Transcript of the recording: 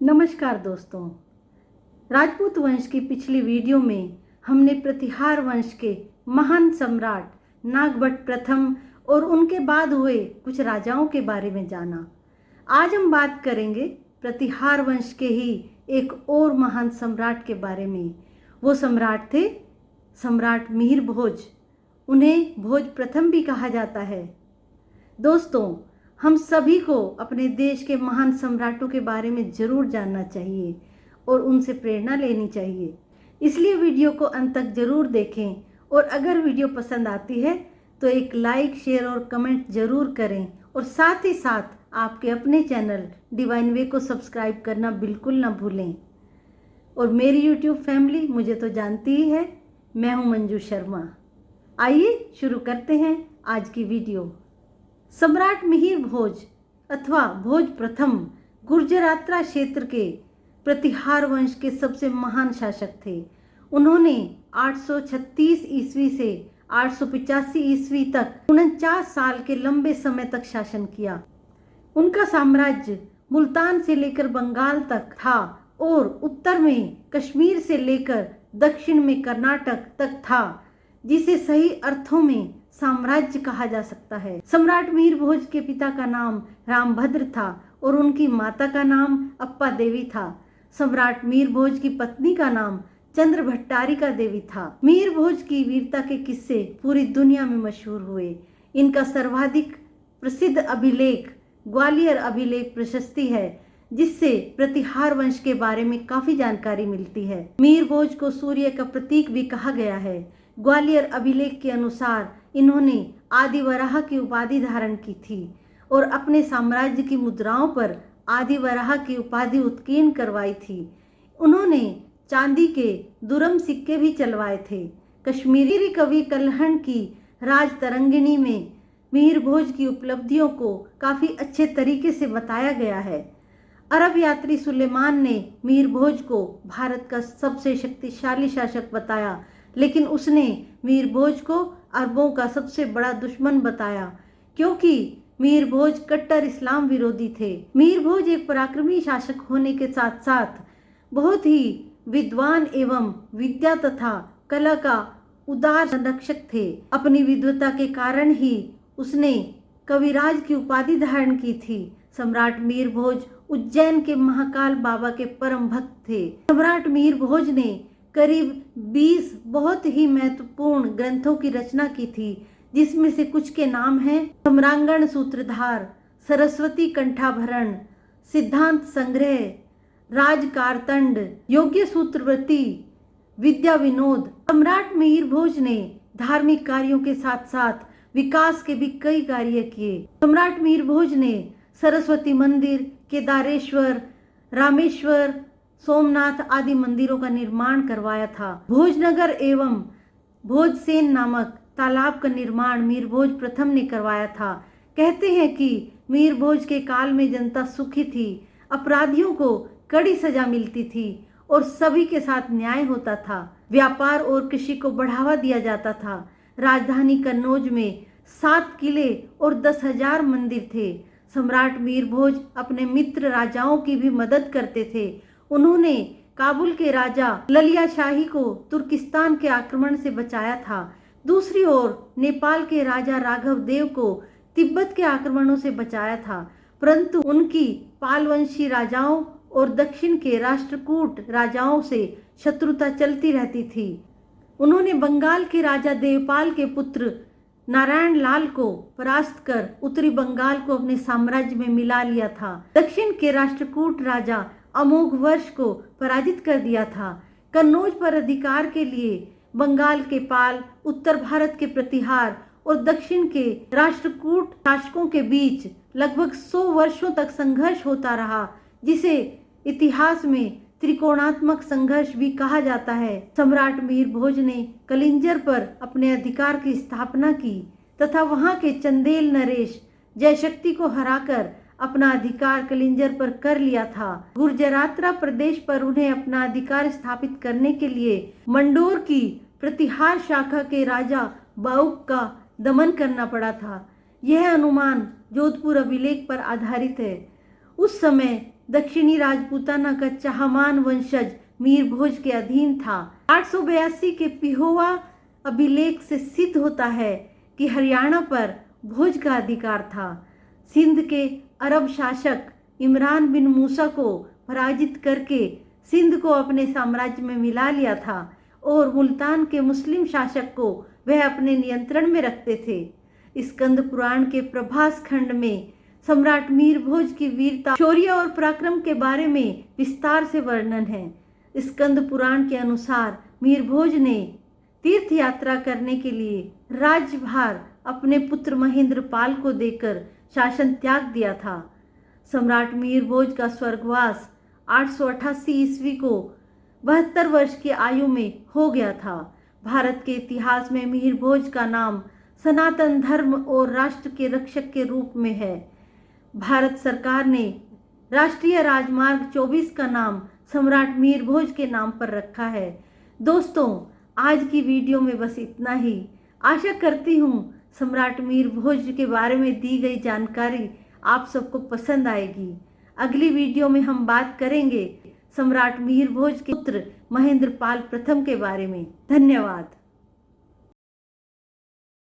नमस्कार दोस्तों। राजपूत वंश की पिछली वीडियो में हमने प्रतिहार वंश के महान सम्राट नागभट्ट प्रथम और उनके बाद हुए कुछ राजाओं के बारे में जाना। आज हम बात करेंगे प्रतिहार वंश के ही एक और महान सम्राट के बारे में। वो सम्राट थे सम्राट मिहिर भोज। उन्हें भोज प्रथम भी कहा जाता है। दोस्तों, हम सभी को अपने देश के महान सम्राटों के बारे में ज़रूर जानना चाहिए और उनसे प्रेरणा लेनी चाहिए। इसलिए वीडियो को अंत तक ज़रूर देखें और अगर वीडियो पसंद आती है तो एक लाइक, शेयर और कमेंट ज़रूर करें और साथ ही साथ आपके अपने चैनल डिवाइन वे को सब्सक्राइब करना बिल्कुल ना भूलें। और मेरी यूट्यूब फैमिली मुझे तो जानती ही है, मैं हूँ मंजू शर्मा। आइए शुरू करते हैं आज की वीडियो। सम्राट मिहिर भोज अथवा भोज प्रथम गुर्जरात्रा क्षेत्र के प्रतिहार वंश के सबसे महान शासक थे। उन्होंने 836 ईस्वी से 885 ईस्वी तक 49 साल के लंबे समय तक शासन किया। उनका साम्राज्य मुल्तान से लेकर बंगाल तक था और उत्तर में कश्मीर से लेकर दक्षिण में कर्नाटक तक था, जिसे सही अर्थों में साम्राज्य कहा जा सकता है। सम्राट मिहिर भोज के पिता का नाम रामभद्र था और उनकी माता का नाम अप्पा देवी था। सम्राट मिहिर भोज की पत्नी का नाम चंद्र भट्टारिका देवी था। मिहिर भोज की वीरता के किस्से पूरी दुनिया में मशहूर हुए। इनका सर्वाधिक प्रसिद्ध अभिलेख ग्वालियर अभिलेख प्रशस्ति है, जिससे प्रतिहार वंश के बारे में काफी जानकारी मिलती है। मिहिर भोज को सूर्य का प्रतीक भी कहा गया है। ग्वालियर अभिलेख के अनुसार इन्होंने आदि वराह की उपाधि धारण की थी और अपने साम्राज्य की मुद्राओं पर आदि वराह की उपाधि उत्कीर्ण करवाई थी। उन्होंने चांदी के दुर्लभ सिक्के भी चलवाए थे। कश्मीरी कवि कल्हण की राज तरंगिणी में मिहिर भोज की उपलब्धियों को काफी अच्छे तरीके से बताया गया है। अरब यात्री सुलेमान ने मिहिर भोज को भारत का सबसे शक्तिशाली शासक बताया, लेकिन उसने मिहिर भोज को अरबों का सबसे बड़ा दुश्मन बताया, क्योंकि मिहिर भोज कट्टर इस्लाम विरोधी थे। मिहिर भोज एक पराक्रमी शासक होने के साथ साथ बहुत ही विद्वान एवं विद्या तथा कला का उदार संरक्षक थे। अपनी विद्वता के कारण ही उसने कविराज की उपाधि धारण की थी। सम्राट मिहिर भोज उज्जैन के महाकाल बाबा के परम भक्त थे। सम्राट मिहिर भोज ने करीब 20 बहुत ही महत्वपूर्ण ग्रंथों की रचना की थी, जिसमें से कुछ के नाम हैं सम्रांगण सूत्रधार, सरस्वती कंठाभरण, सिद्धांत संग्रह, राजकारतंड, योग्य सूत्रवृत्ति, विद्या विनोद। सम्राट मिहिर भोज ने धार्मिक कार्यों के साथ साथ विकास के भी कई कार्य किए। सम्राट मिहिर भोज ने सरस्वती मंदिर, केदारेश्वर, रामेश्वर, सोमनाथ आदि मंदिरों का निर्माण करवाया था। भोजनगर एवं भोजसेन नामक तालाब का निर्माण मिहिर भोज प्रथम ने करवाया था। कहते हैं कि मिहिर भोज के काल में जनता सुखी थी, अपराधियों को कड़ी सजा मिलती थी और सभी के साथ न्याय होता था। व्यापार और कृषि को बढ़ावा दिया जाता था। राजधानी कन्नौज में 7 किले और 10,000 मंदिर थे। सम्राट मिहिर भोज अपने मित्र राजाओं की भी मदद करते थे। उन्होंने काबुल के राजा ललिया शाही को तुर्किस्तान के आक्रमण से बचाया था। दूसरी ओर नेपाल के राजा राघव देव को तिब्बत के आक्रमणों से बचाया था, परंतु उनकी पालवंशी राजाओं और दक्षिण के राष्ट्रकूट राजाओं से शत्रुता चलती रहती थी। उन्होंने बंगाल के राजा देवपाल के पुत्र नारायण लाल को परास्त कर उत्तरी बंगाल को अपने साम्राज्य में मिला लिया था। दक्षिण के राष्ट्रकूट राजा अमोघ वर्ष को पराजित कर दिया था। कन्नौज पर अधिकार के लिए बंगाल के पाल, उत्तर भारत के प्रतिहार और दक्षिण के राष्ट्रकूट शासकों के बीच लगभग 100 वर्षों तक संघर्ष होता रहा, जिसे इतिहास में त्रिकोणात्मक संघर्ष भी कहा जाता है। सम्राट मिहिर भोज ने कलिंजर पर अपने अधिकार की स्थापना की तथा वहां के चंदेल नरेश जयशक्ति को हराकर अपना अधिकार कलिंजर पर कर लिया था। गुर्जरात्रा प्रदेश पर उन्हें अपना अधिकार स्थापित करने के लिए मंडोर की प्रतिहार शाखा के राजा बाउक का दमन करना पड़ा था। यह अनुमान जोधपुर अभिलेख पर आधारित है। उस समय दक्षिणी राजपूताना का चाहमान वंशज मीर भोज के अधीन था। 882 के पिहोवा अभिलेख से सिद्ध होता है कि हरियाणा पर भोज का अधिकार था। सिंध के अरब शासक इमरान बिन मूसा को पराजित करके सिंध को अपने साम्राज्य में मिला लिया था और मुल्तान के मुस्लिम शासक को वह अपने नियंत्रण में रखते थे। स्कंद पुराण के प्रभास खंड में सम्राट मीर भोज की वीरता, शौर्य और पराक्रम के बारे में विस्तार से वर्णन है। स्कंद पुराण के अनुसार मीर भोज ने तीर्थ यात्रा करने के लिए राज्यभार अपने पुत्र महेंद्रपाल को देकर शासन त्याग दिया था। सम्राट मीर भोज का स्वर्गवास 888 ईस्वी को 72 वर्ष की आयु में हो गया था। भारत के इतिहास में मीर भोज का नाम सनातन धर्म और राष्ट्र के रक्षक के रूप में है। भारत सरकार ने राष्ट्रीय राजमार्ग 24 का नाम सम्राट मीर भोज के नाम पर रखा है। दोस्तों, आज की वीडियो में बस इतना ही। आशा करती हूँ सम्राट मीर भोज के बारे में दी गई जानकारी आप सबको पसंद आएगी। अगली वीडियो में हम बात करेंगे सम्राट मीर भोज के पुत्र महेंद्रपाल प्रथम के बारे में। धन्यवाद।